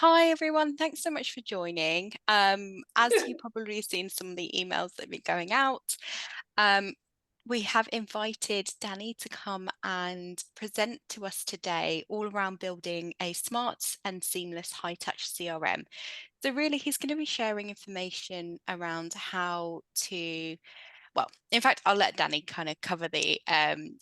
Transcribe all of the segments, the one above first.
Hi everyone, thanks so much for joining. As you probably seen some of the emails that have been going out, um, we have invited Danny to come and present to us today all around building a smart and seamless high-touch CRM. So really, he's going to be sharing information around how to in fact, I'll let Danny kind of cover the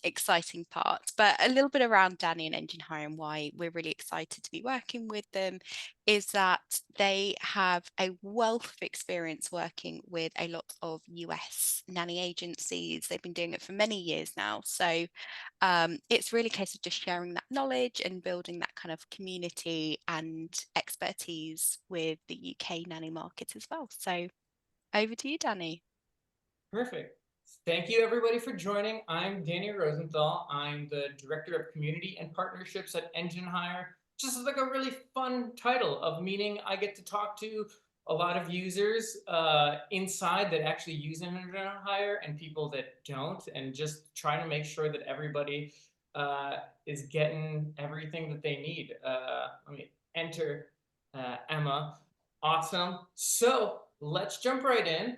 exciting parts, but a little bit around Danny and Enginehire and why we're really excited to be working with them is that they have a wealth of experience working with a lot of US nanny agencies. They've been doing it for many years now. So it's really a case of just sharing that knowledge and building that kind of community and expertise with the UK nanny market as well. So over to you, Danny. Perfect. Thank you, everybody, for joining. I'm Danny Rosenthal. I'm the Director of Community and Partnerships at Enginehire. Just like a really fun title of meaning I get to talk to a lot of users inside that actually use Enginehire and people that don't, and just try to make sure that everybody is getting everything that they need. Let me enter Emma. Awesome. So let's jump right in.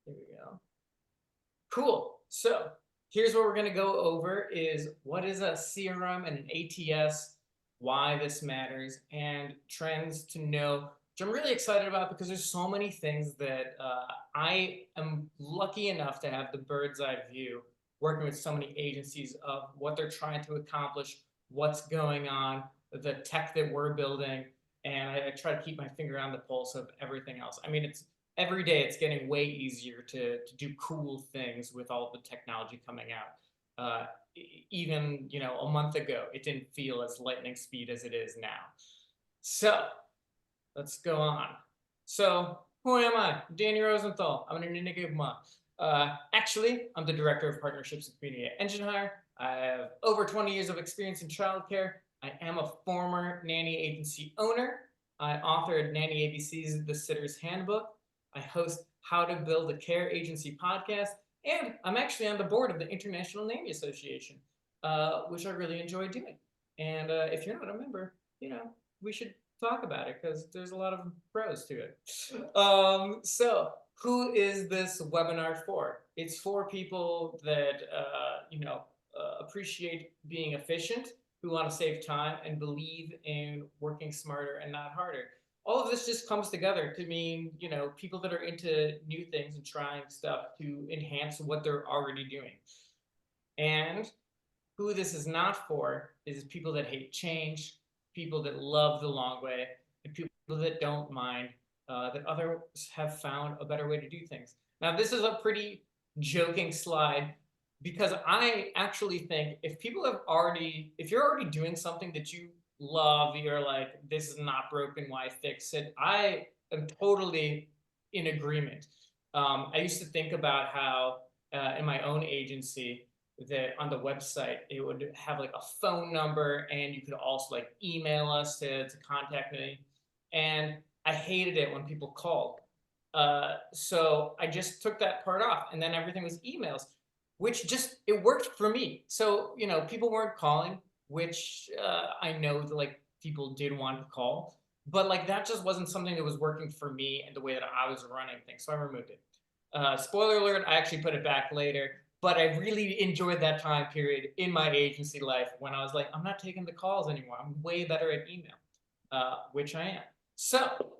Here we go. Cool. So here's what we're going to go over is what is a CRM and an ATS, why this matters, and trends to know, which I'm really excited about because there's so many things that I am lucky enough to have the bird's eye view working with so many agencies of what they're trying to accomplish, what's going on, the tech that we're building, and I try to keep my finger on the pulse of everything else. I mean, it's every day it's getting way easier to do cool things with all of the technology coming out. Even a month ago, it didn't feel as lightning speed as it is now. So let's go on. So who am I? Danny Rosenthal. I'm an enigma. Actually, I'm the Director of Partnerships and Community at Enginehire. I have over 20 years of experience in childcare. I am a former nanny agency owner. I authored Nanny ABC's The Sitter's Handbook. I host How to Build a Care Agency podcast, and I'm actually on the board of the International Nanny Association, which I really enjoy doing. And if you're not a member, we should talk about it because there's a lot of pros to it. So, who is this webinar for? It's for people that appreciate being efficient, who want to save time and believe in working smarter and not harder. All of this just comes together to mean, people that are into new things and trying stuff to enhance what they're already doing. And who this is not for is people that hate change, people that love the long way, and people that don't mind that others have found a better way to do things. Now, this is a pretty joking slide because I actually think if you're already doing something that you love, you're like, this is not broken, why fix it? I am totally in agreement. I used to think about how in my own agency, that on the website it would have like a phone number, and you could also like email us to contact me, and I hated it when people called. So I just took that part off, and then everything was emails, which just it worked for me. So people weren't calling, which I know that like people did want to call, but like that just wasn't something that was working for me and the way that I was running things, so I removed it. Spoiler alert, I actually put it back later, but I really enjoyed that time period in my agency life when I was like, I'm not taking the calls anymore. I'm way better at email, which I am. So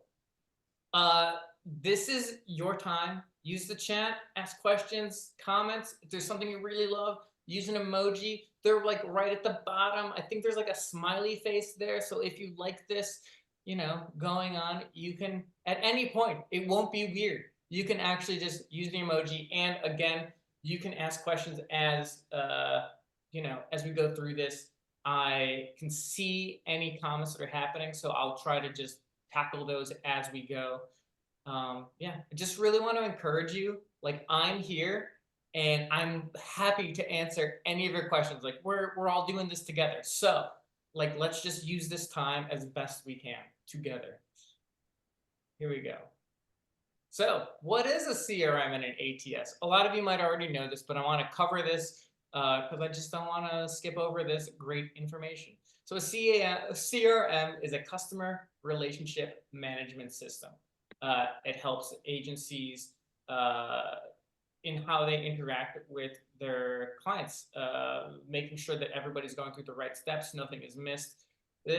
uh, this is your time. Use the chat, ask questions, comments. If there's something you really love, use an emoji. They're like right at the bottom. I think there's like a smiley face there. So if you like this, going on, you can at any point, it won't be weird. You can actually just use the emoji. And again, you can ask questions as we go through this. I can see any comments that are happening, so I'll try to just tackle those as we go. Yeah, I just really want to encourage you. Like, I'm here and I'm happy to answer any of your questions. Like, we're all doing this together. So, like, let's just use this time as best we can together. Here we go. So, what is a CRM and an ATS? A lot of you might already know this, but I want to cover this because I just don't want to skip over this great information. So a CRM is a customer relationship management system. It helps agencies in how they interact with their clients, making sure that everybody's going through the right steps, nothing is missed. Uh,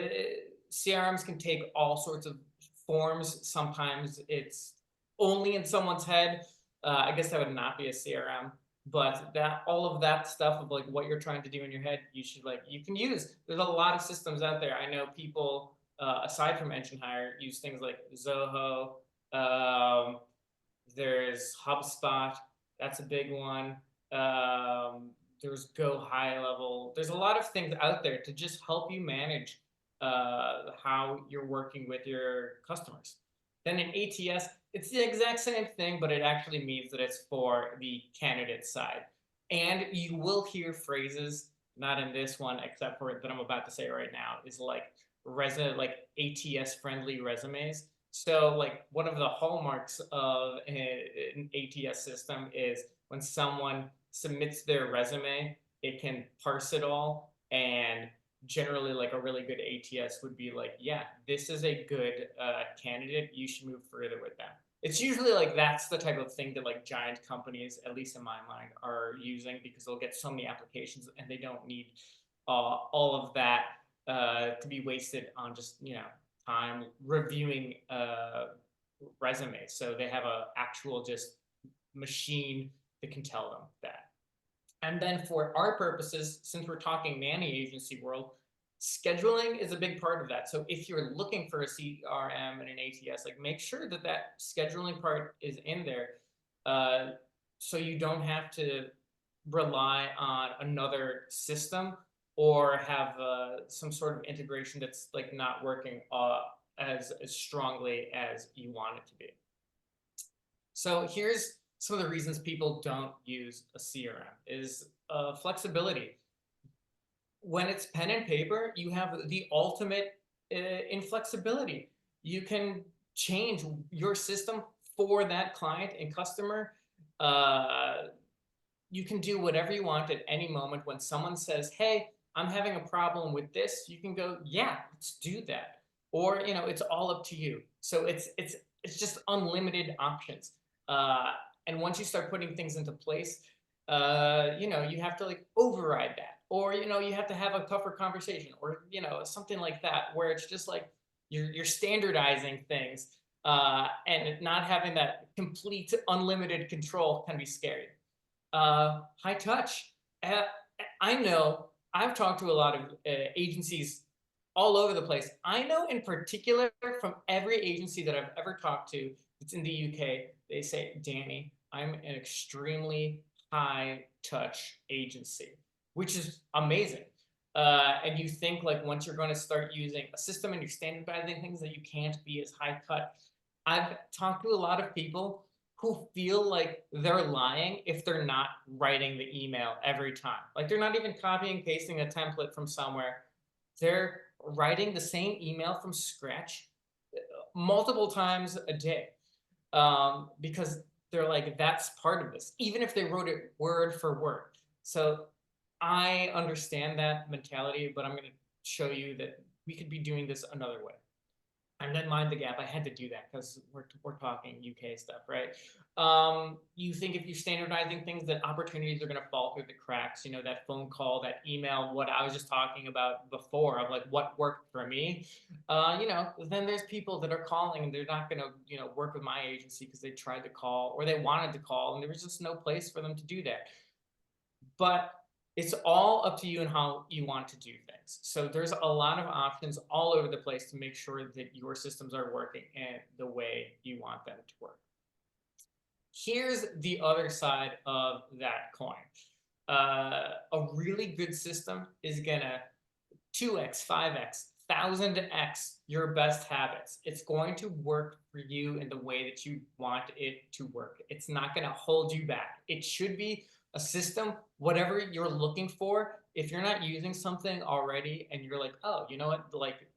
CRMs can take all sorts of forms. Sometimes it's only in someone's head. I guess that would not be a CRM, but that all of that stuff of like what you're trying to do in your head, you should like you can use. There's a lot of systems out there. I know people aside from Enginehire use things like Zoho. Um, there's HubSpot. That's a big one. There's Go High Level. There's a lot of things out there to just help you manage how you're working with your customers. Then in ATS, it's the exact same thing, but it actually means that it's for the candidate side. And you will hear phrases, not in this one, except for that I'm about to say right now, is like like ATS friendly resumes. So like one of the hallmarks of an ATS system is when someone submits their resume, it can parse it all, and generally like a really good ATS would be like, yeah, this is a good candidate. You should move further with them. It's usually like that's the type of thing that like giant companies, at least in my mind, are using because they'll get so many applications and they don't need all of that to be wasted on just time reviewing resumes. So they have a actual just machine that can tell them that. And then for our purposes, since we're talking nanny agency world, scheduling is a big part of that. So if you're looking for a CRM and an ATS, like make sure that that scheduling part is in there, so you don't have to rely on another system or have some sort of integration that's like not working as strongly as you want it to be. So here's some of the reasons people don't use a CRM is flexibility. When it's pen and paper, you have the ultimate inflexibility. You can change your system for that client and customer. You can do whatever you want at any moment. When someone says, hey, I'm having a problem with this, you can go, yeah, let's do that. Or, it's all up to you. So it's just unlimited options. And once you start putting things into place, you have to like override that, or you have to have a tougher conversation, or something like that, where it's just like you're standardizing things, and not having that complete unlimited control can be scary. High touch. I know I've talked to a lot of agencies all over the place. I know in particular from every agency that I've ever talked to that's in the UK, they say, Danny, I'm an extremely high touch agency, which is amazing. And you think like once you're going to start using a system and you're standardizing things that you can't be as high touch. I've talked to a lot of people who feel like they're lying if they're not writing the email every time. Like they're not even copying pasting a template from somewhere. They're writing the same email from scratch multiple times a day, because they're like, that's part of this, even if they wrote it word for word. So I understand that mentality, but I'm going to show you that we could be doing this another way. And then mind the gap. I had to do that because we're talking UK stuff, right? You think if you're standardizing things, that opportunities are going to fall through the cracks. That phone call, that email, what I was just talking about before of like what worked for me. Then there's people that are calling and they're not going to, work with my agency because they tried to call or they wanted to call and there was just no place for them to do that. But it's all up to you and how you want to do things. So there's a lot of options all over the place to make sure that your systems are working in the way you want them to work. Here's the other side of that coin. A really good system is gonna 2x, 5x, 1000x your best habits. It's going to work for you in the way that you want it to work. It's not going to hold you back. It should be a system, whatever you're looking for. If you're not using something already and you're like, oh, you know what, like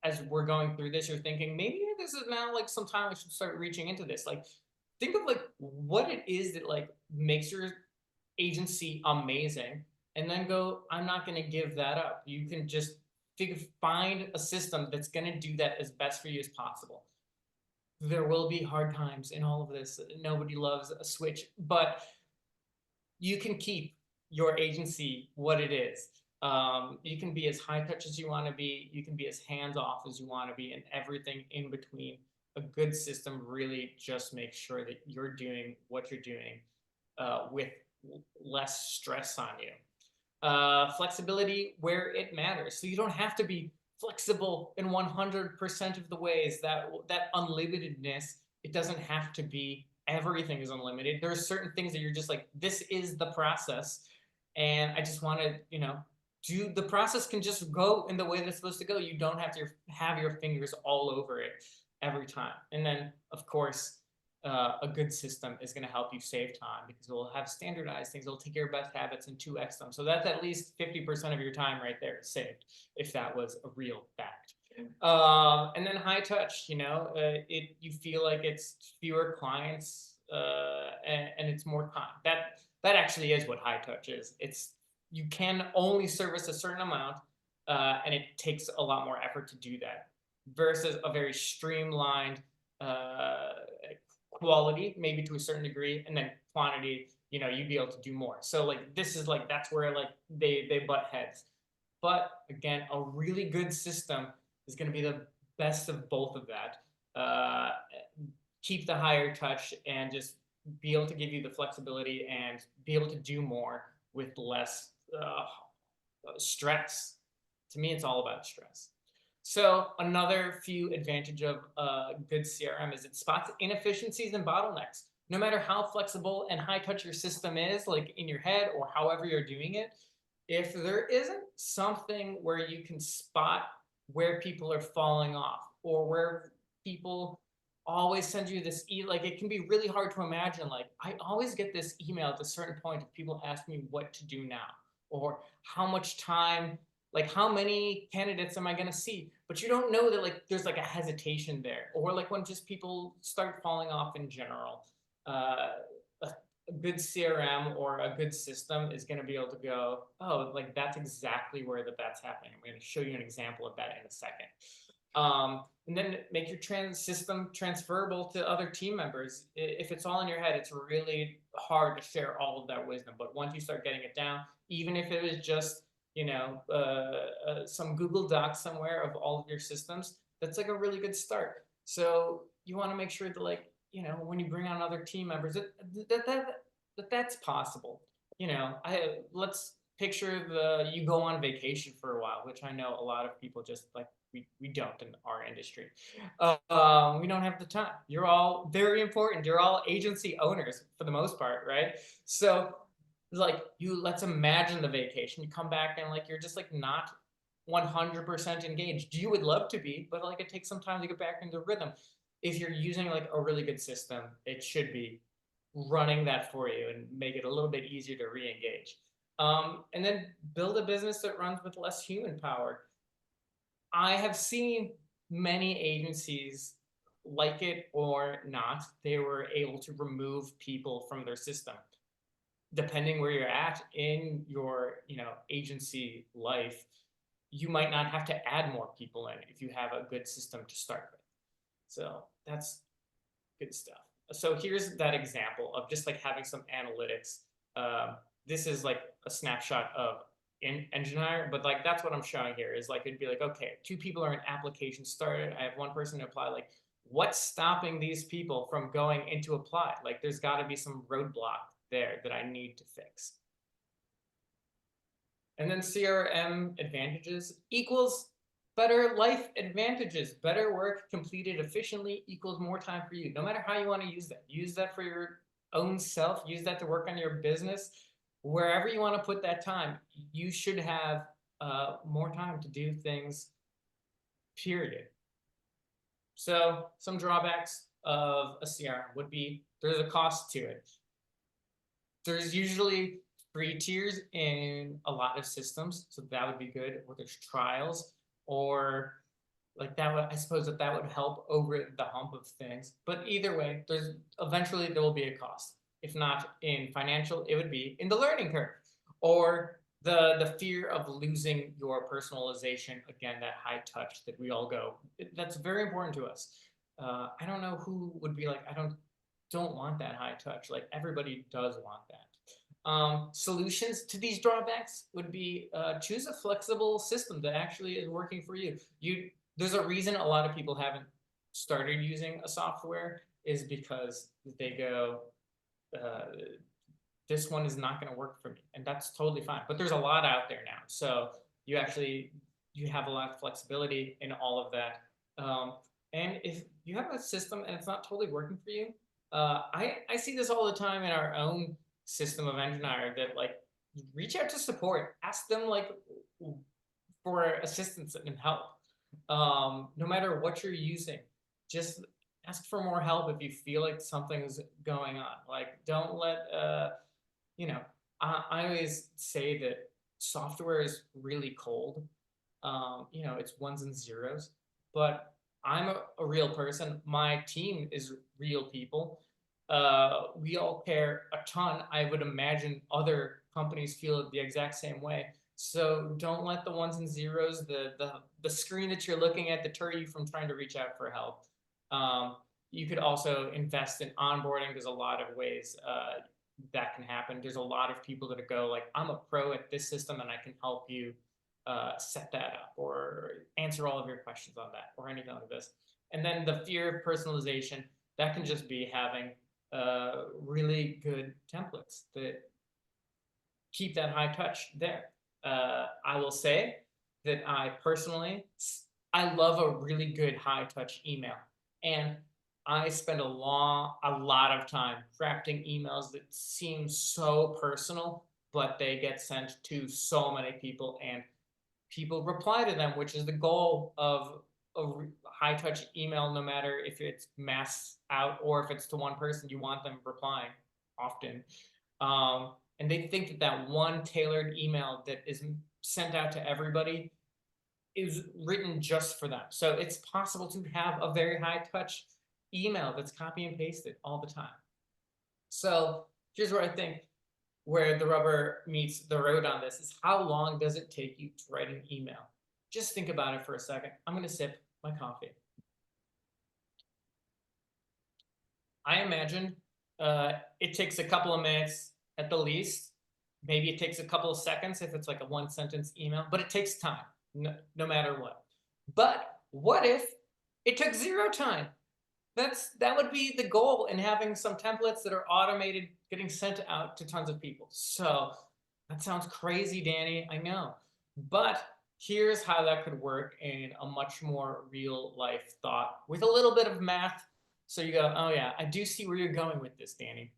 as we're going through this, you're thinking maybe this is now like some time I should start reaching into this. Like think of like what it is that like makes your agency amazing, and then go, I'm not going to give that up. You can just find a system that's going to do that as best for you as possible. There will be hard times in all of this. Nobody loves a switch, but you can keep your agency what it is. You can be as high touch as you want to be. You can be as hands off as you want to be, and everything in between. A good system really just makes sure that you're doing what you're doing with less stress on you. Flexibility where it matters. So you don't have to be flexible in 100% of the ways. That unlimitedness, it doesn't have to be everything is unlimited. There are certain things that you're just like, this is the process, and I just want to, do the process can just go in the way that's supposed to go. You don't have to have your fingers all over it every time. And then, of course, a good system is going to help you save time because it will have standardized things. It'll take your best habits and 2x them. So that's at least 50% of your time right there saved, if that was a real fact. And then high touch, you feel like it's fewer clients and it's more time. That actually is what high touch is. You can only service a certain amount, and it takes a lot more effort to do that versus a very streamlined quality, maybe to a certain degree, and then quantity, you'd be able to do more. So like this is like that's where like they butt heads. But again, a really good system is going to be the best of both of that. Keep the higher touch and just be able to give you the flexibility and be able to do more with less stress. To me, it's all about stress. So another few advantage of good CRM is it spots inefficiencies and bottlenecks. No matter how flexible and high touch your system is, like in your head or however you're doing it, if there isn't something where you can spot where people are falling off or where people always send you this like it can be really hard to imagine. Like I always get this email at a certain point of people ask me what to do now or how much time, like how many candidates am I going to see? But you don't know that like there's like a hesitation there, or like when just people start falling off in general. A good CRM or a good system is going to be able to go, oh, like that's exactly where that's happening. I'm going to show you an example of that in a second. And then make your system transferable to other team members. If it's all in your head, it's really hard to share all of that wisdom. But once you start getting it down, even if it is just some Google Docs somewhere of all of your systems, that's like a really good start. So you want to make sure that like, when you bring on other team members, that's possible. Let's picture you go on vacation for a while, which I know a lot of people just like, we don't in our industry. We don't have the time. You're all very important. You're all agency owners for the most part, right? So like let's imagine the vacation. You come back and like you're just like not 100% engaged. You would love to be, but like it takes some time to get back into rhythm. If you're using like a really good system, it should be running that for you and make it a little bit easier to re-engage. And then build a business that runs with less human power. I have seen many agencies, like it or not, they were able to remove people from their system. Depending where you're at in your agency life, you might not have to add more people in if you have a good system to start with. So that's good stuff. So here's that example of just like having some analytics. This is like a snapshot of Enginehire, but like that's what I'm showing here is like it'd be like, okay, 2 people are in application started. I have 1 person to apply. Like, what's stopping these people from going into apply? Like, there's got to be some roadblock there that I need to fix. And then CRM advantages equals better life advantages. Better work completed efficiently equals more time for you. No matter how you want to use that. Use that for your own self. Use that to work on your business. Wherever you want to put that time, you should have more time to do things, period. So some drawbacks of a CRM would be there's a cost to it. There's usually free tiers in a lot of systems, so that would be good. Or there's trials, or like that would, I suppose that would help over the hump of things. But either way, eventually there will be a cost. If not in financial, it would be in the learning curve, or The fear of losing your personalization, again, that high touch that we all go, that's very important to us. I don't know who would be like, I don't want that high touch. Like everybody does want that. Solutions to these drawbacks would be choose a flexible system that actually is working for you. There's a reason a lot of people haven't started using a software is because they go, uh, this one is not going to work for me, and that's totally fine. But there's a lot out there now, so you have a lot of flexibility in all of that. And if you have a system and it's not totally working for you, I see this all the time in our own system of Enginehire that like reach out to support, ask them like for assistance and help. No matter what you're using, just ask for more help if you feel like something's going on. Like don't let you know, I always say that software is really cold. It's ones and zeros, but I'm a real person. My team is real people. We all care a ton. I would imagine other companies feel the exact same way. So don't let the ones and zeros, the screen that you're looking at, deter you from trying to reach out for help. Um, you could also invest in onboarding. There's a lot of ways that can happen. There's a lot of people that go like, I'm a pro at this system and I can help you set that up or answer all of your questions on that or anything like this. And then the fear of personalization, that can just be having really good templates that keep that high touch there. I will say that I love a really good high touch email. And I spend a lot of time crafting emails that seem so personal, but they get sent to so many people and people reply to them, which is the goal of a high touch email, no matter if it's mass out or if it's to one person, you want them replying often. And they think that that one tailored email that is sent out to everybody is written just for them. So it's possible to have a very high touch email that's copy and pasted all the time. So here's where I think where the rubber meets the road on this is how long does it take you to write an email? Just think about it for a second. I'm going to sip my coffee. I imagine it takes a couple of minutes at the least. Maybe it takes a couple of seconds if it's like a one sentence email, but it takes time no matter what. But what if it took zero time? That would be the goal in having some templates that are automated, getting sent out to tons of people. So that sounds crazy, Danny, I know. But here's how that could work in a much more real life thought with a little bit of math. So you go, oh yeah, I do see where you're going with this, Danny.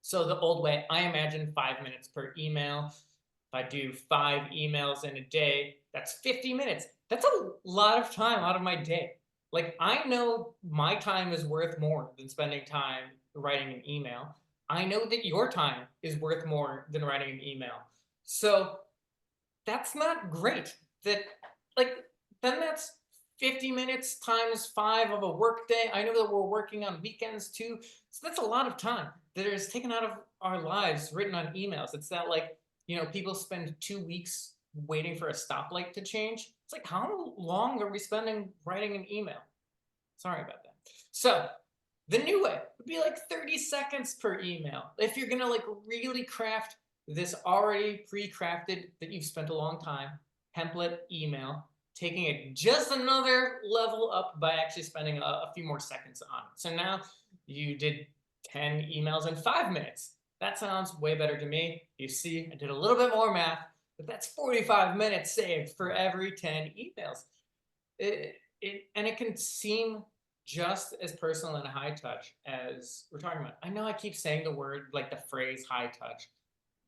So the old way, I imagine 5 minutes per email. If I do 5 emails in a day, that's 50 minutes. That's a lot of time out of my day. Like I know my time is worth more than spending time writing an email. I know that your time is worth more than writing an email. So that's not great. That like then that's 50 minutes times 5 of a work day. I know that we're working on weekends too. So that's a lot of time that is taken out of our lives written on emails. It's that like, people spend 2 weeks waiting for a stoplight to change. It's like, how long are we spending writing an email? Sorry about that. So the new way would be like 30 seconds per email. If you're gonna like really craft this already pre-crafted that you've spent a long time template email, taking it just another level up by actually spending a few more seconds on it. So now you did 10 emails in 5 minutes. That sounds way better to me. You see, I did a little bit more math, but that's 45 minutes saved for every 10 emails. And it can seem just as personal and high touch as we're talking about. I know I keep saying the word, like the phrase high touch,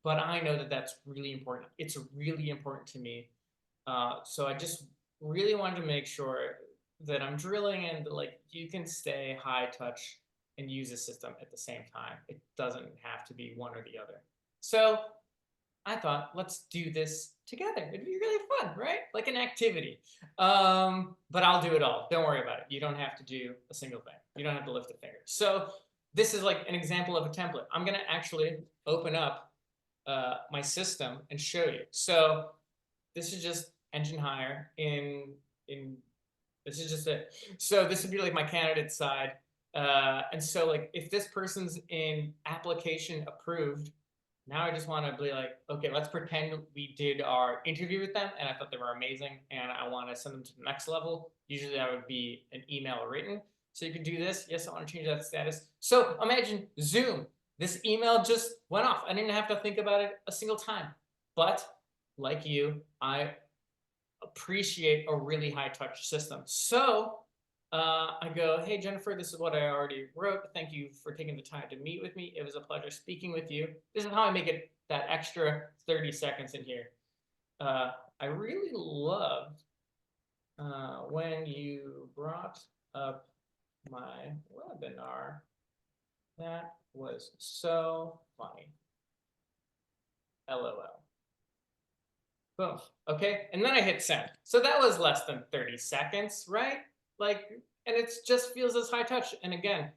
but I know that that's really important. It's really important to me. So I just really wanted to make sure that I'm drilling in that like you can stay high touch and use a system at the same time. It doesn't have to be one or the other. So I thought, let's do this together. It'd be really fun, right? Like an activity. But I'll do it all. Don't worry about it. You don't have to do a single thing. You don't have to lift a finger. So this is like an example of a template. I'm going to actually open up my system and show you. So this is just Enginehire in this is just it. So this would be like my candidate side. And so like if this person's in application approved, now I just want to be like, okay, let's pretend we did our interview with them and I thought they were amazing and I want to send them to the next level. Usually that would be an email or written. So you could do this. Yes, I want to change that status. So imagine Zoom. This email just went off. I didn't have to think about it a single time. But like you, I appreciate a really high touch system. So I go, hey, Jennifer, this is what I already wrote. Thank you for taking the time to meet with me. It was a pleasure speaking with you. This is how I make it that extra 30 seconds in here. I really loved when you brought up my webinar. That was so funny. LOL. Boom. Okay. And then I hit send. So that was less than 30 seconds, right? Like, and it just feels as high touch. And again,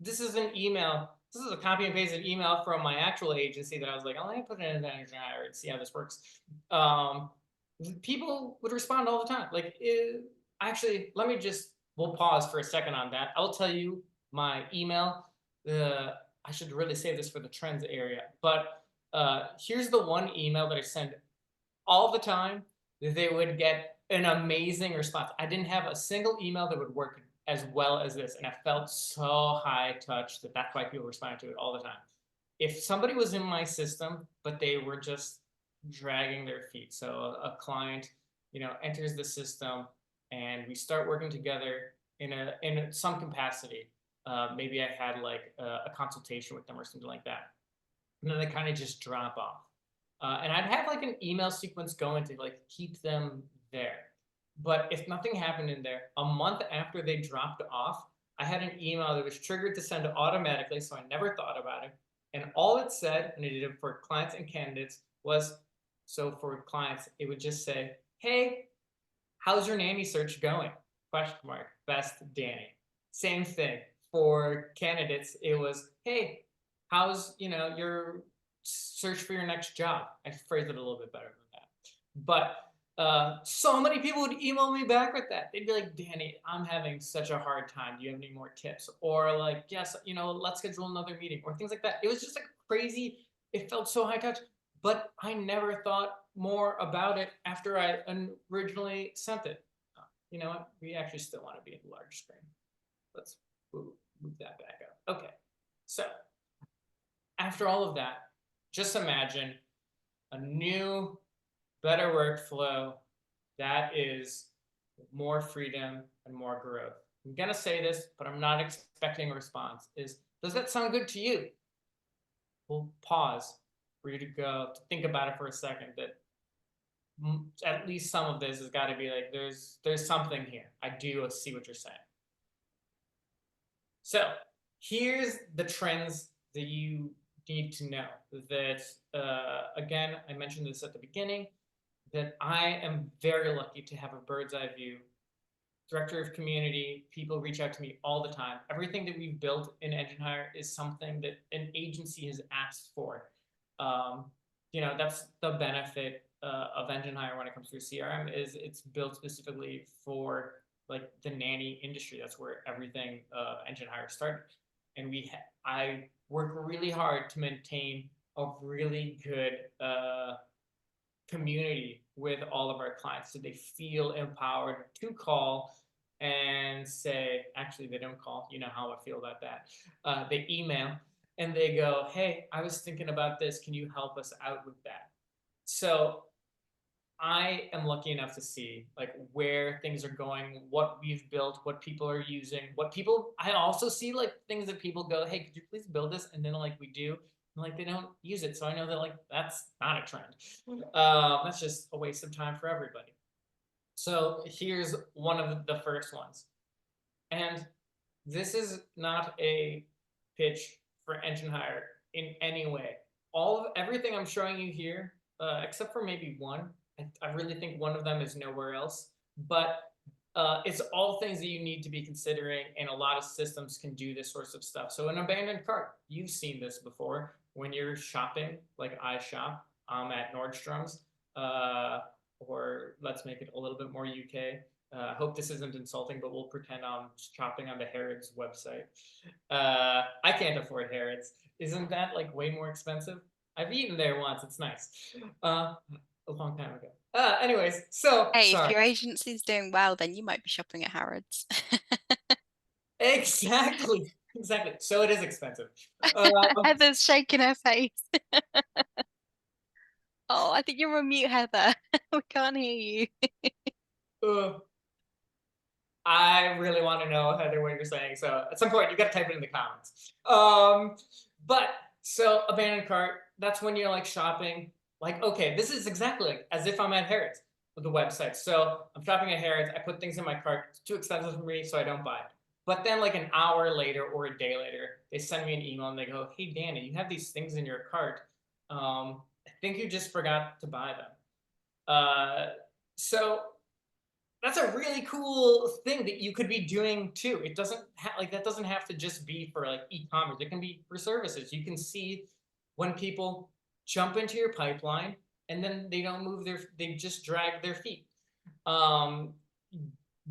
this is an email. This is a copy and pasted email from my actual agency that I was like, oh, let me put it in Enginehire and see how this works. People would respond all the time. Like, actually, we'll pause for a second on that. I'll tell you my email. I should really save this for the trends area, but here's the one email that I send all the time. They would get an amazing response. I didn't have a single email that would work as well as this, and I felt so high touch that's why people responded to it all the time. If somebody was in my system, but they were just dragging their feet, so a client, enters the system, and we start working together in some capacity. Maybe I had like a consultation with them or something like that, and then they kind of just drop off. And I'd have like an email sequence going to like keep them there. But if nothing happened in there, a month after they dropped off, I had an email that was triggered to send automatically, so I never thought about it. And all it said, and I did it for clients and candidates, was, so for clients, it would just say, hey, how's your nanny search going? Question mark, best Danny. Same thing. For candidates, it was, hey, how's your search for your next job? I phrased it a little bit better than that. But so many people would email me back with that. They'd be like, Danny, I'm having such a hard time. Do you have any more tips? Or like, yes, let's schedule another meeting, or things like that. It was just like crazy. It felt so high touch, but I never thought more about it after I originally sent it. You know what? We actually still want to be in the large screen. Let's move that back up. Okay. So after all of that, just imagine a new, better workflow that is more freedom and more growth. I'm going to say this, but I'm not expecting a response. Does that sound good to you? We'll pause for you to go to think about it for a second, that at least some of this has got to be like, there's something here. I do see what you're saying. So here's the trends that you need to know. That again, I mentioned this at the beginning, that I am very lucky to have a bird's eye view. Director of community, people reach out to me all the time. Everything that we've built in Enginehire is something that an agency has asked for. That's the benefit of Enginehire when it comes to CRM, is it's built specifically for like the nanny industry. That's where everything Enginehire started. And I work really hard to maintain a really good community with all of our clients, so they feel empowered to call and say, actually they don't call, you know how I feel about that. They email and they go, hey, I was thinking about this, can you help us out with that? So I am lucky enough to see like where things are going, what we've built, what people are using, I also see like things that people go, hey, could you please build this? And then like we do, and like they don't use it. So I know that like that's not a trend. That's just a waste of time for everybody. So here's one of the first ones. And this is not a pitch for Enginehire in any way. Everything I'm showing you here, except for maybe one, I really think one of them is nowhere else, but it's all things that you need to be considering, and a lot of systems can do this sorts of stuff. So an abandoned cart, you've seen this before, when you're shopping, like I shop, at Nordstrom's, or let's make it a little bit more UK. I hope this isn't insulting, but we'll pretend I'm shopping on the Harrods website. I can't afford Harrods. Isn't that like way more expensive? I've eaten there once. It's nice. A long time ago. Anyways, so Hey, if sorry. your agency's doing well, then you might be shopping at Harrods. Exactly. Exactly. So it is expensive. Uh, Heather's shaking her face. Oh, I think you're on mute, Heather. We can't hear you. uh, I really want to know, Heather, what you're saying. So at some point, you got to type it in the comments. But so abandoned cart, that's when you're like shopping. Like, okay, this is exactly like as if I'm at Harrods with the website. So I'm shopping at Harrods. I put things in my cart. It's too expensive for me, so I don't buy it. But then, like an hour later or a day later, they send me an email and they go, "Hey, Danny, you have these things in your cart. I think you just forgot to buy them." Uh, so that's a really cool thing that you could be doing too. It doesn't like that doesn't have to just be for like e-commerce. It can be for services. You can see when people jump into your pipeline and then they don't move they just drag their feet. Um,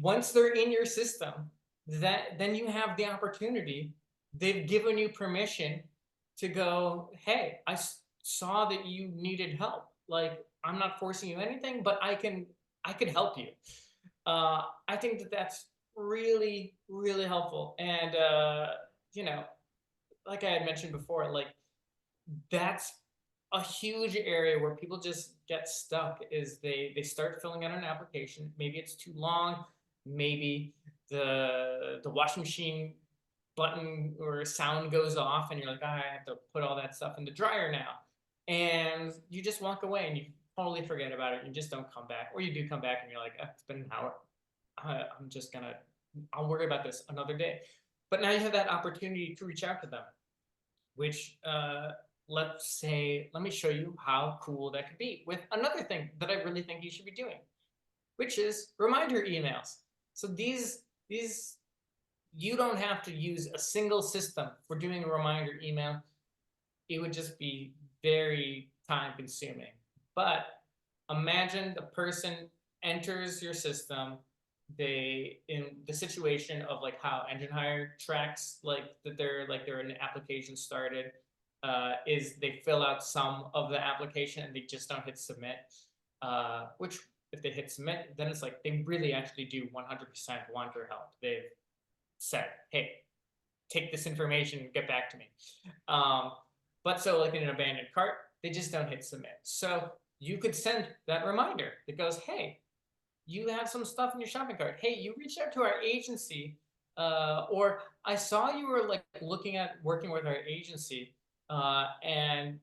Once they're in your system, that then you have the opportunity. They've given you permission to go, hey, saw that you needed help. Like I'm not forcing you anything, but I could help you. I think that that's really, really helpful. And, you know, like I had mentioned before, like that's a huge area where people just get stuck is they start filling out an application. Maybe it's too long. Maybe the washing machine button or sound goes off and you're like, "Ah, I have to put all that stuff in the dryer now." And you just walk away and you totally forget about it. You just don't come back. Or you do come back and you're like, it's been an hour. I'm just gonna, I'll worry about this another day. But now you have that opportunity to reach out to them, which let's say, let me show you how cool that could be with another thing that I really think you should be doing, which is reminder emails. So these you don't have to use a single system for doing a reminder email. It would just be very time consuming. But imagine the person enters your system, they in the situation of like how Enginehire tracks like they're an application started, is they fill out some of the application and they just don't hit submit. Which if they hit submit, then it's like they really actually do 100% want your help. They've said, hey, take this information and get back to me. Um, but so like in an abandoned cart, they just don't hit submit. So you could send that reminder that goes, hey, you have some stuff in your shopping cart. Hey, you reached out to our agency, or I saw you were like looking at working with our agency, and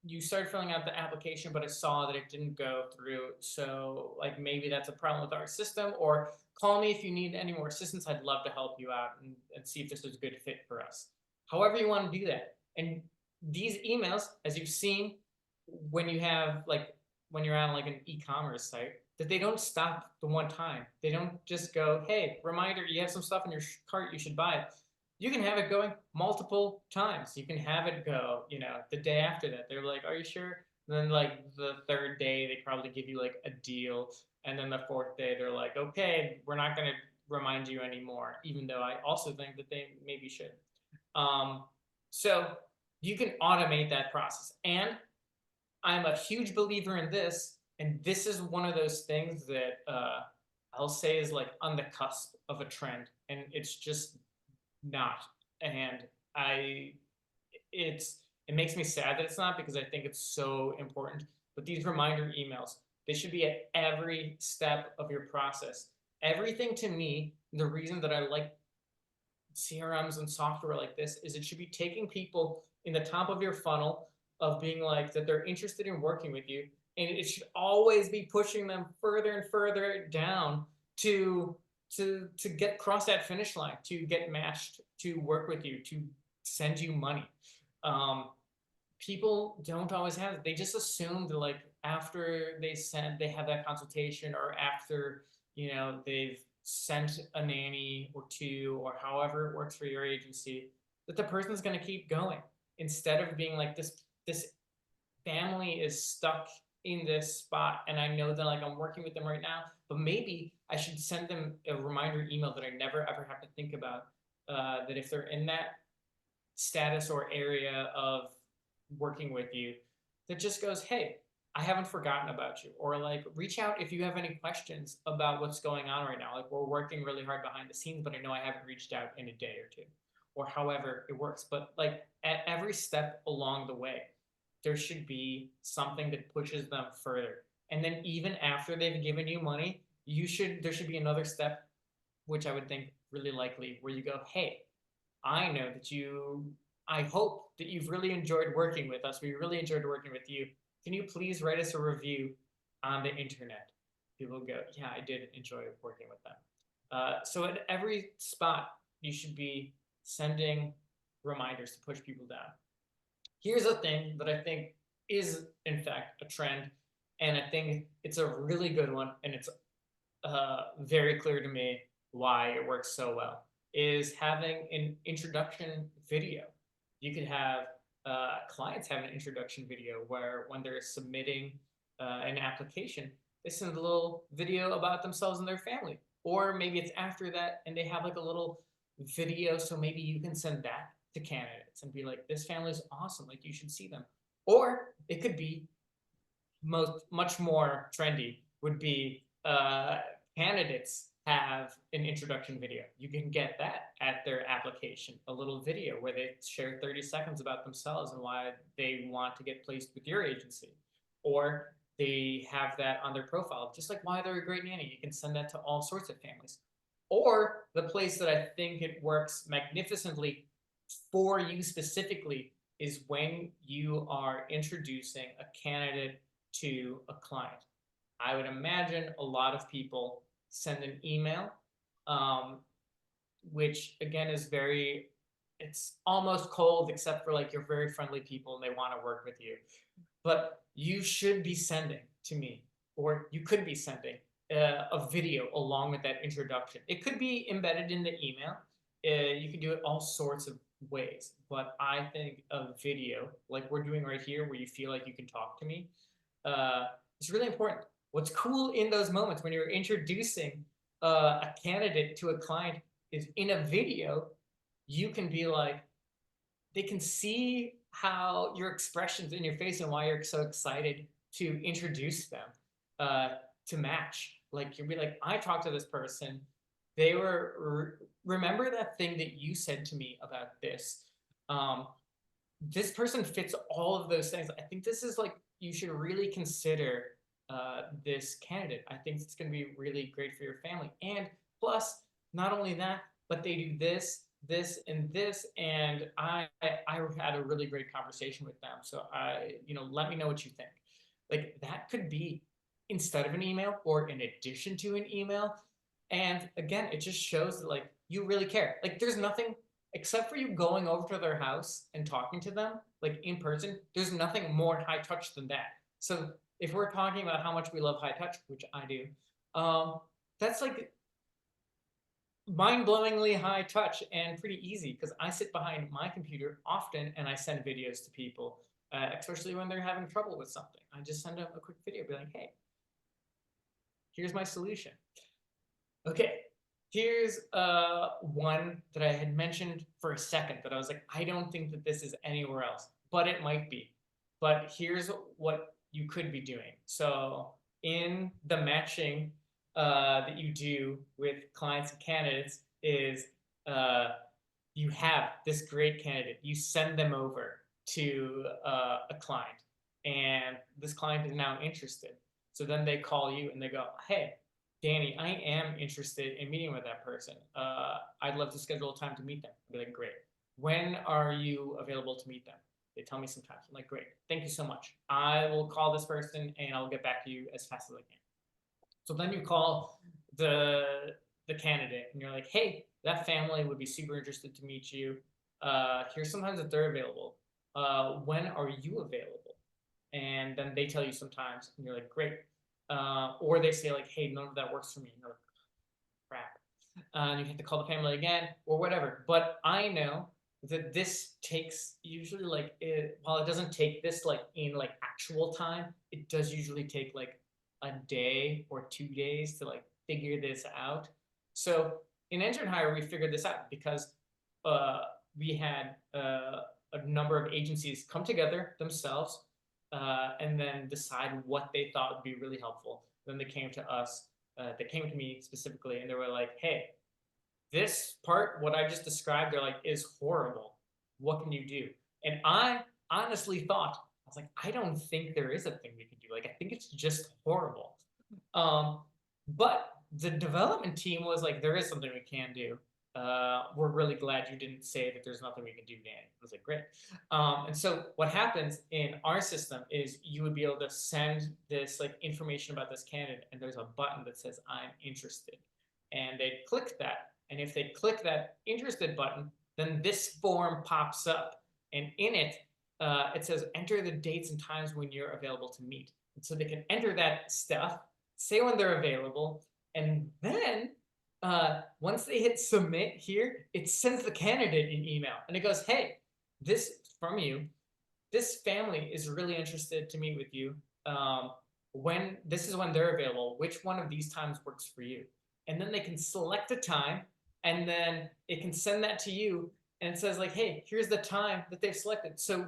you started filling out the application, but I saw that it didn't go through. So like maybe that's a problem with our system, or call me if you need any more assistance. I'd love to help you out and see if this is a good fit for us. However you want to do that. And these emails, as you've seen, when you have like when you're on like an e-commerce site, that they don't stop the one time. They don't just go, hey, reminder, you have some stuff in your cart, you should buy it. You can have it going multiple times. You can have it go, the day after that. They're like, are you sure? And then like the third day, they probably give you like a deal. And then the fourth day, they're like, okay, we're not going to remind you anymore, even though I also think that they maybe should. So you can automate that process. And I'm a huge believer in this, and this is one of those things that I'll say is like on the cusp of a trend, and it's just not. And I, it makes me sad that it's not because I think it's so important. But these reminder emails, they should be at every step of your process. Everything to me, the reason that I like CRMs and software like this is it should be taking people in the top of your funnel of being like that they're interested in working with you, and it should always be pushing them further and further down to get cross that finish line, to get matched, to work with you, to send you money. People don't always have it. They just assume that like after they have that consultation, or after they've sent a nanny or two, or however it works for your agency, that the person's going to keep going instead of being like this this family is stuck in this spot, and I know that like I'm working with them right now, but maybe I should send them a reminder email that I never ever have to think about, that if they're in that status or area of working with you, that just goes, hey, I haven't forgotten about you. Or like reach out if you have any questions about what's going on right now. Like we're working really hard behind the scenes, but I know I haven't reached out in a day or two, or however it works. But like at every step along the way, there should be something that pushes them further. And then even after they've given you money, there should be another step, which I would think really likely, where you go, hey, I know that I hope that you've really enjoyed working with us. We really enjoyed working with you. Can you please write us a review on the internet? People go, yeah, I did enjoy working with them. So at every spot, you should be sending reminders to push people down. Here's a thing that I think is, in fact, a trend, and I think it's a really good one, and it's very clear to me why it works so well, is having an introduction video. You could have clients have an introduction video where when they're submitting an application, they send a little video about themselves and their family. Or maybe it's after that and they have like a little video. So maybe you can send that to candidates and be like, this family is awesome. Like you should see them. Or it could be much more trendy would be candidates have an introduction video. You can get that at their application, a little video where they share 30 seconds about themselves and why they want to get placed with your agency. Or they have that on their profile, just like why they're a great nanny. You can send that to all sorts of families. Or the place that I think it works magnificently for you specifically is when you are introducing a candidate to a client. I would imagine a lot of people send an email, which again is it's almost cold, except for like you're very friendly people and they want to work with you. But you should be sending to me, or you could be sending a video along with that introduction. It could be embedded in the email. You can do it all sorts of ways, but I think a video like we're doing right here, where you feel like you can talk to me, is really important. What's cool in those moments when you're introducing a candidate to a client is in a video, you can be like, they can see how your expressions in your face and why you're so excited to introduce them to match. Like you'll be like, I talked to this person. They were, remember that thing that you said to me about this? This person fits all of those things. I think this is like, you should really consider this candidate. I think it's going to be really great for your family. And plus, not only that, but they do this, this, and this. And I had a really great conversation with them. So let me know what you think. Like that could be instead of an email or in addition to an email. And again, it just shows that like you really care. Like there's nothing except for you going over to their house and talking to them like in person. There's nothing more high touch than that. So if we're talking about how much we love high touch, which I do, that's like mind-blowingly high touch and pretty easy because I sit behind my computer often and I send videos to people, especially when they're having trouble with something. I just send them a quick video, be like, hey, here's my solution. Okay, here's one that I had mentioned for a second that I was like, I don't think that this is anywhere else, but it might be. But here's what you could be doing. So in the matching that you do with clients and candidates is you have this great candidate, you send them over to a client, and this client is now interested. So then they call you and they go, hey, Danny, I am interested in meeting with that person. I'd love to schedule a time to meet them. I'd be like, great. When are you available to meet them? They tell me sometimes. I'm like, great. Thank you so much. I will call this person and I'll get back to you as fast as I can. So then you call the candidate and you're like, hey, that family would be super interested to meet you. Here's sometimes that they're available. When are you available? And then they tell you sometimes and you're like, great. Or they say like, hey, none of that works for me. And you're like, crap. And you have to call the family again or whatever. But I know that this takes usually like while it doesn't take this like in like actual time, it does usually take like a day or 2 days to like figure this out. So in Engine Hire, we figured this out because uh, we had a number of agencies come together themselves and then decide what they thought would be really helpful. Then they came to us, they came to me specifically, and they were like, "Hey, this part, what I just described, they're like, is horrible. What can you do?" And I honestly thought, I was like, I don't think there is a thing we can do. Like, I think it's just horrible. Um, but the development team was like, there is something we can do. We're really glad you didn't say that there's nothing we can do, Dan. I was like, great. And so what happens in our system is you would be able to send this like information about this candidate, and there's a button that says I'm interested. And they click that. And if they click that interested button, then this form pops up. And in it, it says enter the dates and times when you're available to meet. And so they can enter that stuff, say when they're available, and then once they hit submit here, it sends the candidate an email and it goes, hey, this from you, this family is really interested to meet with you. When this is when they're available, which one of these times works for you? And then they can select a time, and then it can send that to you, and it says like, hey, here's the time that they've selected. So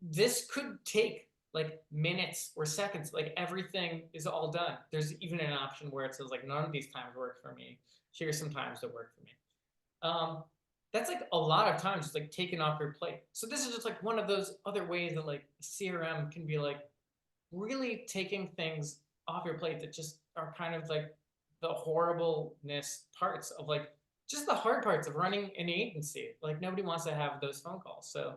this could take like minutes or seconds, like everything is all done. There's even an option where it says like none of these times work for me, here's some times that work for me. That's like a lot of times just like taken off your plate. So this is just like one of those other ways that like CRM can be like really taking things off your plate that just are kind of like the horribleness parts of like just the hard parts of running an agency. Like nobody wants to have those phone calls. So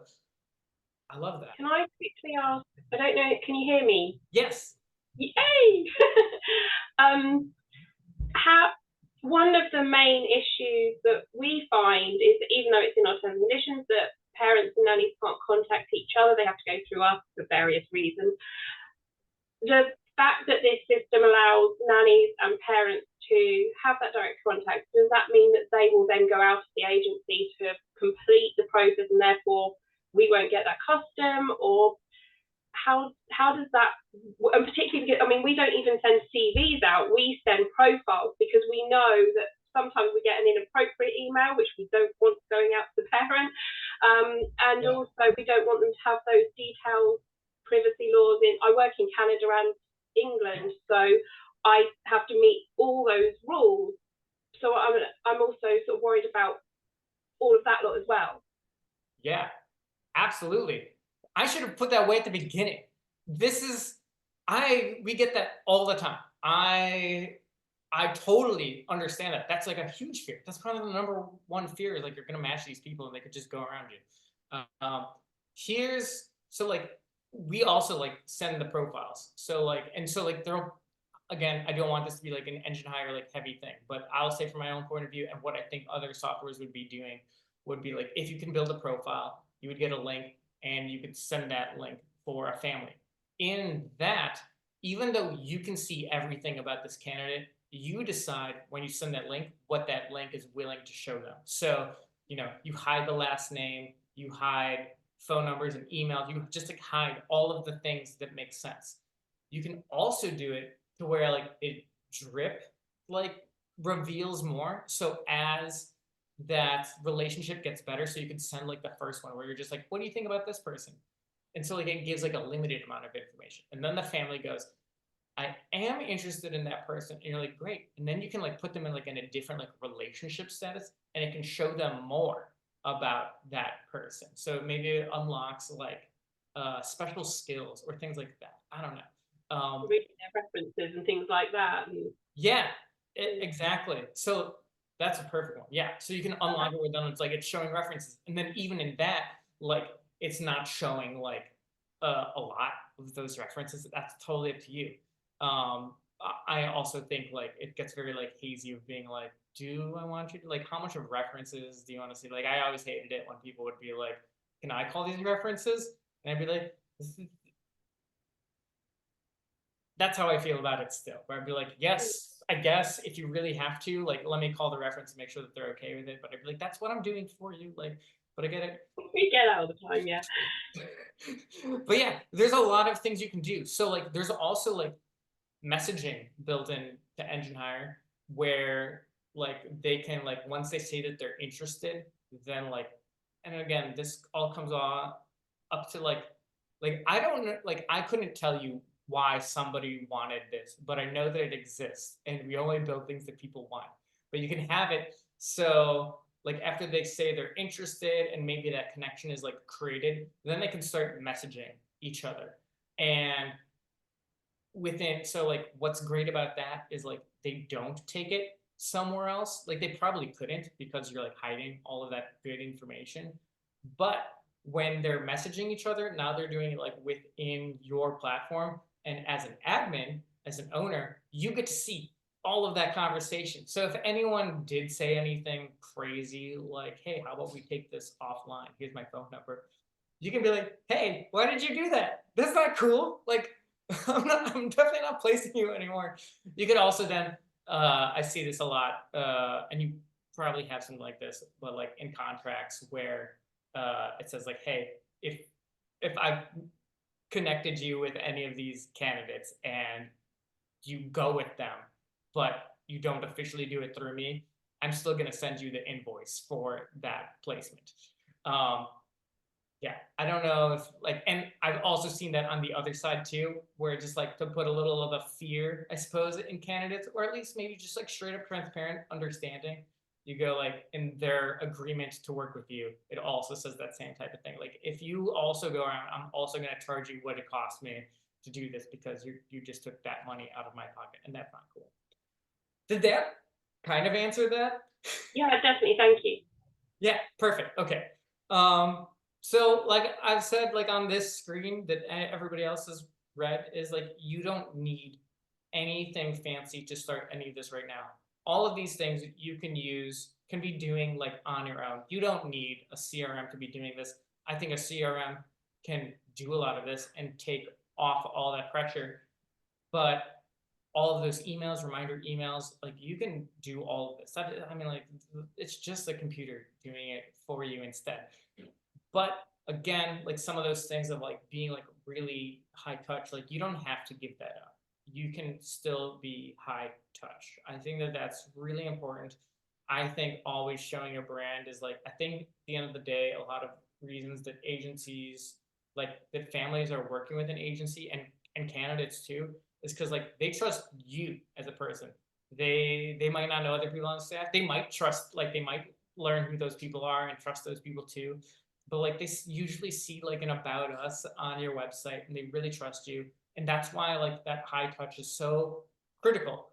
I love that. Can I quickly ask? I don't know. Can you hear me? Yes. Yay! How one of the main issues that we find is that even though it's in our terms and conditions that parents and nannies can't contact each other, they have to go through us for various reasons. The fact that this system allows nannies and parents to have that direct contact, does that mean that they will then go out to the agency to complete the process and therefore we won't get that custom? Or how does that, and particularly because, I mean, we don't even send CVs out, we send profiles because we know that sometimes we get an inappropriate email, which we don't want going out to the parent. And also we don't want them to have those detailed privacy laws in, I work in Canada and England, so I have to meet all those rules. So I'm also sort of worried about all of that lot as well. Yeah, absolutely. I should have put that way at the beginning. This is, we get that all the time. I totally understand that. That's like a huge fear. That's probably the number one fear, is like you're gonna match these people and they could just go around you. So like we also like send the profiles. So like, and so like there, again, I don't want this to be like an Engine Hire like heavy thing, but I'll say from my own point of view and what I think other softwares would be doing would be like, if you can build a profile, you would get a link and you could send that link for a family. In that, even though you can see everything about this candidate, you decide when you send that link what that link is willing to show them. So, you know, you hide the last name, you hide phone numbers and emails, you just like hide all of the things that make sense. You can also do it to where like it drip like reveals more. So as that relationship gets better, so you can send like the first one where you're just like, what do you think about this person? And so like it gives like a limited amount of information. And then the family goes, I am interested in that person. And you're like, great. And then you can like put them in like in a different like relationship status, and it can show them more about that person. So maybe it unlocks like special skills or things like that. I don't know. Reading their references and things like that. Yeah, exactly. So that's a perfect one. Yeah. So you can unlock it with them. It's like it's showing references. And then even in that, like it's not showing like a lot of those references. That's totally up to you. I also think like it gets very like hazy of being like, do I want you to like, how much of references do you want to see? Like, I always hated it when people would be like, can I call these references? And I'd be like, that's how I feel about it still. Where I'd be like, yes, I guess if you really have to, like, let me call the reference and make sure that they're okay with it. But I'd be like, that's what I'm doing for you. Like, but I get it. We get that all the time, yeah. But yeah, there's a lot of things you can do. So like, there's also like messaging built in to Enginehire where like they can like once they say that they're interested, then like, and again, this all comes on up to like I don't know, like I couldn't tell you why somebody wanted this, but I know that it exists, and we only build things that people want. But you can have it so like after they say they're interested and maybe that connection is like created, then they can start messaging each other. And within, so like what's great about that is like they don't take it somewhere else. Like they probably couldn't because you're like hiding all of that good information. But when they're messaging each other, now they're doing it like within your platform. And as an admin, as an owner, you get to see all of that conversation. So if anyone did say anything crazy like, hey, how about we take this offline? Here's my phone number. You can be like, hey, why did you do that? That's not cool. Like, I'm definitely not placing you anymore. You could also then, I see this a lot, and you probably have something like this, but like in contracts where it says like, hey, if I've connected you with any of these candidates and you go with them, but you don't officially do it through me, I'm still gonna send you the invoice for that placement. Yeah, I don't know if like, and I've also seen that on the other side too, where just like to put a little of a fear, I suppose, in candidates, or at least maybe just like straight up transparent understanding. You go like in their agreement to work with you, it also says that same type of thing. Like if you also go around, I'm also going to charge you what it cost me to do this because you just took that money out of my pocket, and that's not cool. Did that kind of answer that? Yeah, definitely. Thank you. Yeah, perfect. Okay. So like I've said, like on this screen that everybody else has read is like, you don't need anything fancy to start any of this right now. All of these things you can use, can be doing like on your own. You don't need a CRM to be doing this. I think a CRM can do a lot of this and take off all that pressure. But all of those emails, reminder emails, like you can do all of this. I mean, like it's just the computer doing it for you instead. But again, like some of those things of like being like really high touch, like you don't have to give that up. You can still be high touch. I think that that's really important. I think always showing your brand is like, I think at the end of the day, a lot of reasons that agencies, like that families are working with an agency and candidates too, is because like they trust you as a person. They might not know other people on the staff. They might trust, like they might learn who those people are and trust those people too. But like they usually see like an about us on your website and they really trust you. And that's why like that high touch is so critical.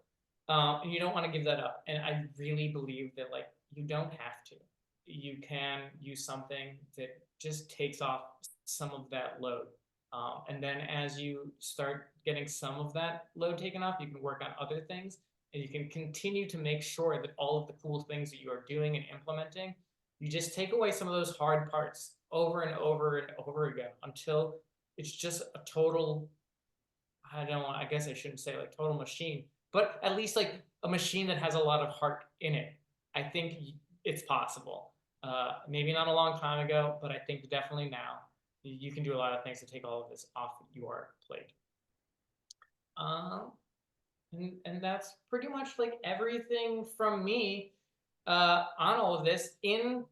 And you don't want to give that up. And I really believe that like you don't have to. You can use something that just takes off some of that load. And then as you start getting some of that load taken off, you can work on other things and you can continue to make sure that all of the cool things that you are doing and implementing, you just take away some of those hard parts over and over and over again until it's just a total, I guess I shouldn't say like total machine, but at least like a machine that has a lot of heart in it. I think it's possible. Maybe not a long time ago, but I think definitely now you can do a lot of things to take all of this off your plate. And that's pretty much like everything from me on all of this. In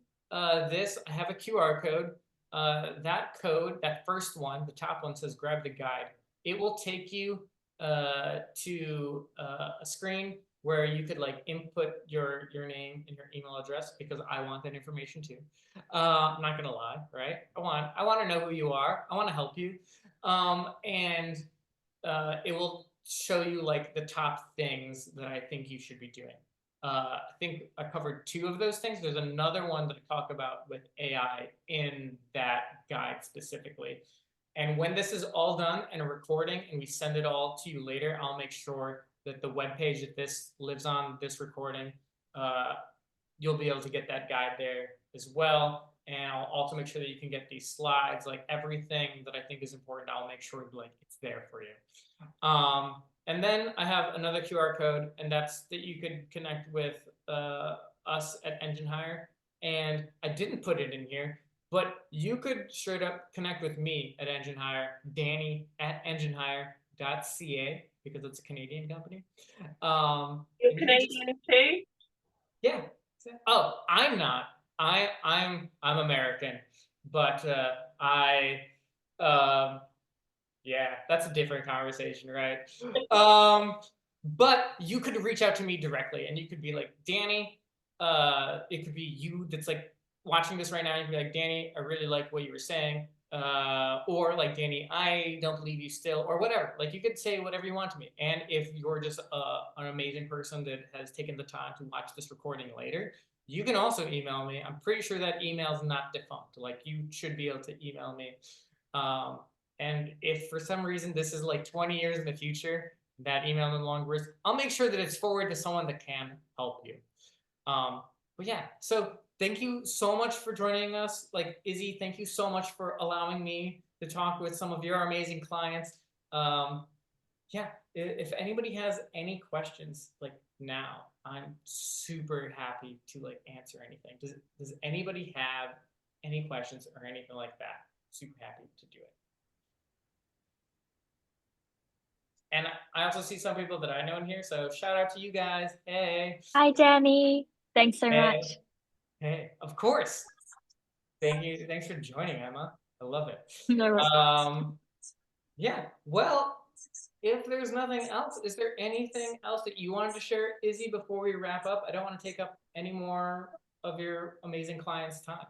this, I have a QR code. That code, that first one, the top one says grab the guide. It will take you to a screen where you could like input your name and your email address, because I want that information too. I'm not gonna lie, right? I want to know who you are. I want to help you. And it will show you like the top things that I think you should be doing. I think I covered 2 of those things. There's another one that I talk about with AI in that guide specifically. And when this is all done and a recording and we send it all to you later, I'll make sure that the webpage that this lives on, this recording, you'll be able to get that guide there as well. And I'll also make sure that you can get these slides, like everything that I think is important, I'll make sure like it's there for you. And then I have another QR code, and that's that you could connect with us at Enginehire. and I didn't put it in here, but you could straight up connect with me at Enginehire, Danny at enginehire.ca, because it's a Canadian company. You're And you could just, Canadian too? yeah. Oh, I'm not. I'm American, but yeah, that's a different conversation, right? But you could reach out to me directly, and you could be like, Danny, it could be you that's like watching this right now. You could be like, Danny, I really like what you were saying. Or like, Danny, I don't believe you still, or whatever. Like, you could say whatever you want to me. And if you're just an amazing person that has taken the time to watch this recording later, you can also email me. I'm pretty sure that email is not defunct. Like, you should be able to email me. And if for some reason this is like 20 years in the future, that email no longer works, I'll make sure that it's forwarded to someone that can help you. But yeah, so thank you so much for joining us. Like, Izzy, thank you so much for allowing me to talk with some of your amazing clients. Yeah, if anybody has any questions, like now, I'm super happy to like answer anything. Does anybody have any questions or anything like that? Super happy to do it. And I also see some people that I know in here, so shout out to you guys. Hey. Hi, Danny. Thanks so much. Hey, of course. Thank you. Thanks for joining, Emma. I love it. No worries. Yeah, well, if there's nothing else, is there anything else that you wanted to share, Izzy, before we wrap up? I don't want to take up any more of your amazing clients' time.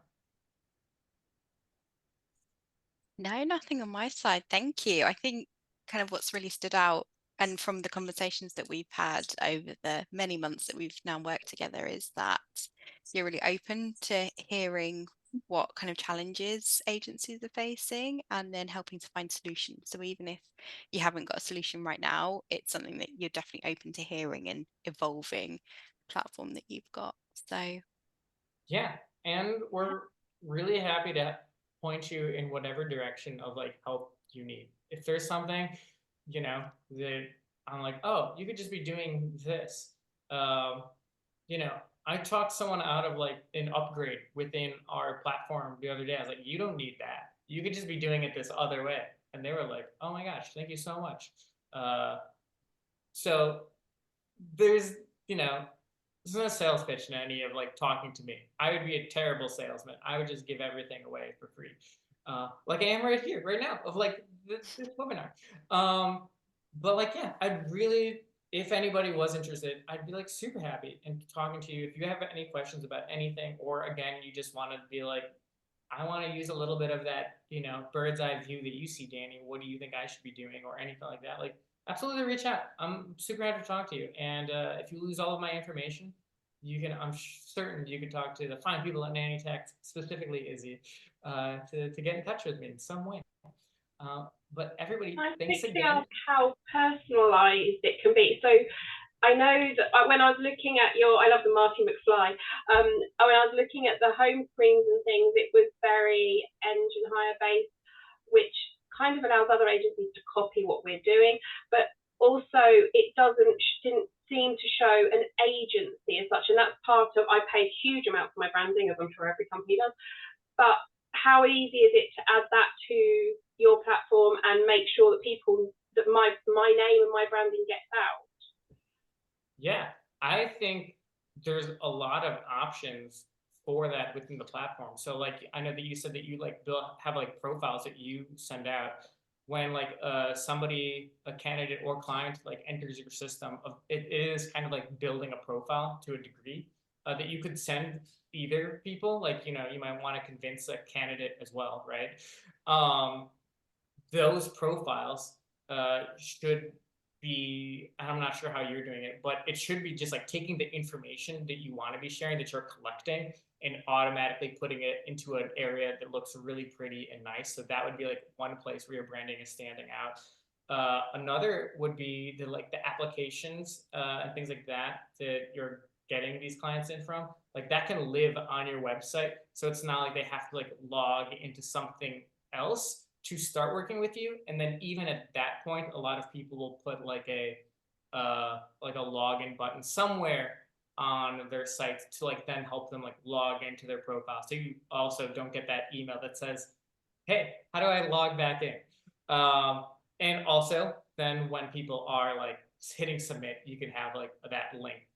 No, nothing on my side. Thank you. I think kind of what's really stood out, and from the conversations that we've had over the many months that we've now worked together, is that you're really open to hearing what kind of challenges agencies are facing and then helping to find solutions. So even if you haven't got a solution right now, it's something that you're definitely open to hearing and evolving the platform that you've got. So yeah, and we're really happy to point you in whatever direction of like help you need. If there's something, you know, that I'm like, oh, you could just be doing this. You know, I talked someone out of like an upgrade within our platform the other day. I was like, you don't need that. You could just be doing it this other way. And they were like, oh my gosh, thank you so much. So there's, you know, this isn't a sales pitch in any of like talking to me. I would be a terrible salesman. I would just give everything away for free. Like I am right here, right now, of like this webinar. But like, yeah, I'd really, if anybody was interested, I'd be like super happy in talking to you. If you have any questions about anything, or again, you just want to be like, I want to use a little bit of that, you know, bird's eye view that you see, Danny. What do you think I should be doing, or anything like that? Like, absolutely reach out. I'm super happy to talk to you. And if you lose all of my information, you can, I'm certain you can talk to the fine people at Nanny Tech, specifically Izzy, to get in touch with me in some way. But everybody, I thanks think again. how personalised it can be. So I know that when I was looking at I love the Marty McFly. When I was looking at the home screens and things, it was very Enginehire based, which kind of allows other agencies to copy what we're doing, but also it didn't seem to show an agency as such, and that's part of, I pay a huge amount for my branding, as I'm sure every company does, but how easy is it to add that to your platform and make sure that that my name and my branding gets out? Yeah, I think there's a lot of options for that within the platform. So like, I know that you said that you like have like profiles that you send out when like somebody, a candidate or client like enters your system. It is kind of like building a profile to a degree that you could send either people. Like, you know, you might want to convince a candidate as well, right? Those profiles should be, I'm not sure how you're doing it, but it should be just like taking the information that you want to be sharing, that you're collecting, and automatically putting it into an area that looks really pretty and nice. So that would be like one place where your branding is standing out. Another would be the applications and things like that you're getting these clients in from. Like that can live on your website, so it's not like they have to like log into something else to start working with you. And then even at that point, a lot of people will put like a login button somewhere on their site to like then help them like log into their profile. So you also don't get that email that says, hey, how do I log back in? And also then when people are like hitting submit, you can have like that link.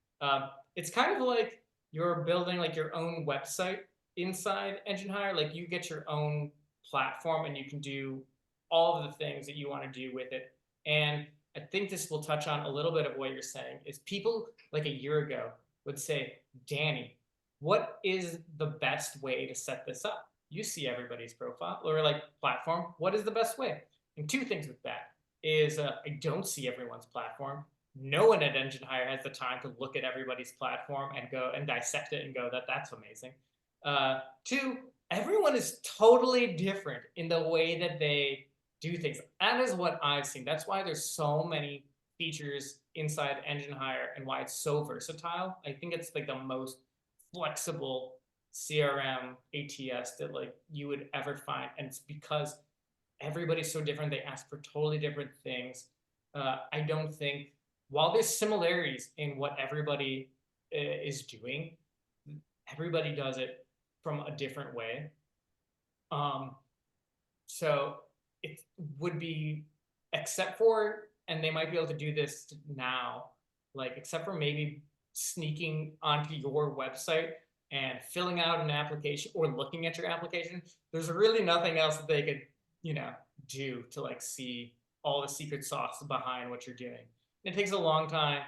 It's kind of like you're building like your own website inside Enginehire. Like you get your own platform and you can do all of the things that you want to do with it. And I think this will touch on a little bit of what you're saying is people like a year ago would say, Danny, what is the best way to set this up? You see everybody's profile or like platform. What is the best way? And two things with that is I don't see everyone's platform. No one at Enginehire has the time to look at everybody's platform and go and dissect it and go that's amazing. Two, everyone is totally different in the way that they do things. That is what I've seen. That's why there's so many features inside Enginehire and why it's so versatile. I think it's like the most flexible CRM ATS that like you would ever find. And it's because everybody's so different. They ask for totally different things. I don't think, while there's similarities in what everybody is doing, everybody does it from a different way. So it would be, except for, and they might be able to do this now, like except for maybe sneaking onto your website and filling out an application or looking at your application, there's really nothing else that they could, do to like see all the secret sauce behind what you're doing. It takes a long time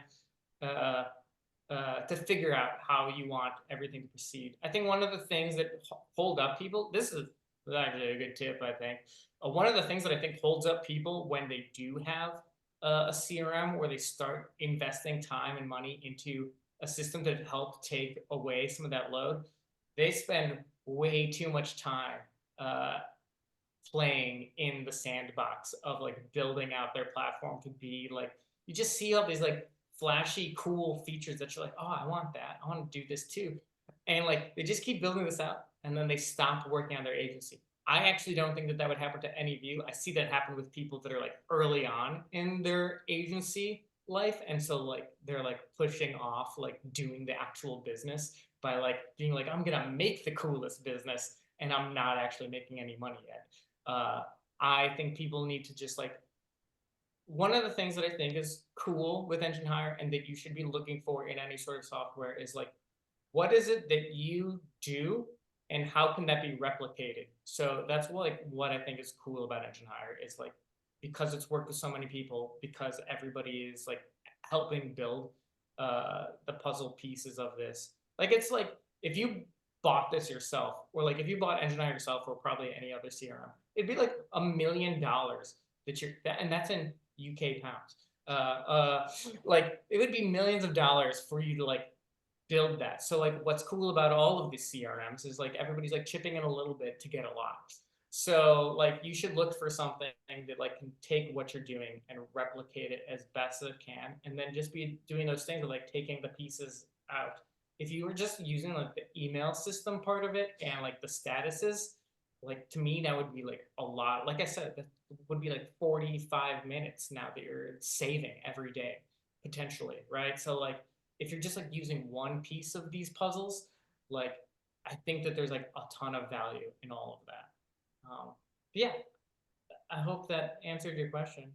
to figure out how you want everything to proceed. I think one of the things that hold up people, this is actually a good tip, I think. One of the things that I think holds up people when they do have a CRM where they start investing time and money into a system that helps take away some of that load, they spend way too much time playing in the sandbox of like building out their platform to be like, you just see all these like flashy, cool features that you're like, oh, I want that. I want to do this too. And like, they just keep building this out and then they stop working on their agency. I actually don't think that that would happen to any of you. I see that happen with people that are like early on in their agency life. And so like, they're like pushing off, like doing the actual business by like being like, I'm going to make the coolest business and I'm not actually making any money yet. I think people need to just like, one of the things that I think is cool with Enginehire and that you should be looking for in any sort of software is like, what is it that you do and how can that be replicated? So that's what I think is cool about Enginehire is like, because it's worked with so many people, because everybody is like helping build the puzzle pieces of this. Like, it's like, if you bought this yourself, or like if you bought Enginehire yourself or probably any other CRM, it'd be like $1 million and that's in UK pounds. Like it would be millions of dollars for you to like build that. So like what's cool about all of these CRMs is like everybody's like chipping in a little bit to get a lot. So like you should look for something that like can take what you're doing and replicate it as best as it can, and then just be doing those things of like taking the pieces out. If you were just using like the email system part of it and like the statuses, like to me that would be like a lot. Like I said, that would be like 45 minutes now that you're saving every day potentially, right? So like if you're just like using one piece of these puzzles, like I think that there's like a ton of value in all of that. Yeah, I hope that answered your question.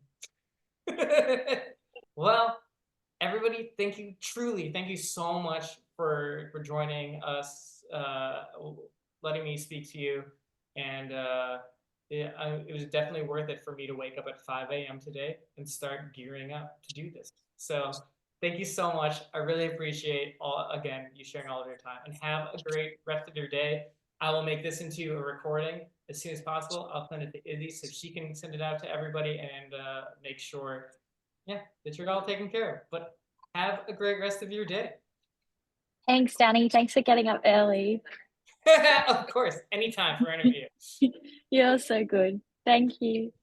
Well, everybody, thank you, truly, thank you so much for joining us, letting me speak to you. And it was definitely worth it for me to wake up at 5 a.m. today and start gearing up to do this. So thank you so much. I really appreciate you sharing all of your time, and have a great rest of your day. I will make this into a recording as soon as possible. I'll send it to Izzy so she can send it out to everybody and make sure, that you're all taken care of. But have a great rest of your day. Thanks, Danny. Thanks for getting up early. Of course, anytime for an interview. You're so good. Thank you.